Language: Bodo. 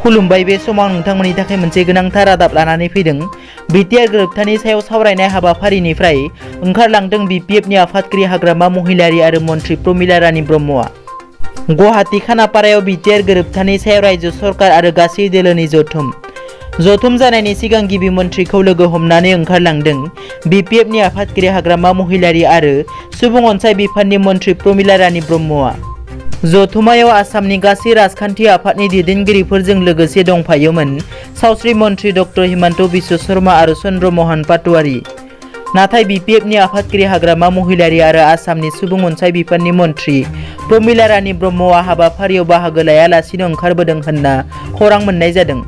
खुलुमबाय। बे समाव नोंथांमोननि थाखाय मोनसे गोनांथार रादाब लानानै फैदों। बिटिआर गोरोबथानि सायाव सावरायनाय हाबाफारिनिफ्राय ओंखारलांदों बिपिएफनि आफादगिरि हाग्रामा महिलारी आरो मन्थ्रि प्रमिला रानी ब्रह्मआ। गुवाहाटी खानापारायाव बिटिआर गोरोबथानि सायाव रायजो सरकार आरो गासै दोलोनि जथुम जानायनि सिगां गिबि मन्थ्रिखौ लोगो हमनानै ओंखारलांदों बिपिएफनि आफादगिरि हाग्रामा महिलारी आरो सुबुं अनसाय बिफाननि मन्थ्रि प्रमिला रानी ब्रह्मआ। जथुमायाव आसामनि गासै राजखान्थि आफादनि दैदेनगिरिफोरजों लोगोसे दंफायोमोन सावस्रि मन्थ्रि डक्टर हिमन्त बिश्व शर्मा आरो चन्द्र मोहन पाटवारी। नाथाय बिपिएफनि आफादगिरि हाग्रामा महिलारी आरो आसामनि सुबुं अनसाय बिफाननि मन्थ्रि प्रमिला रानी ब्रह्मआ हाबाफारियाव बाहागो लायालासिनो ओंखारबोदों होनना खौरां मोननाय जादों।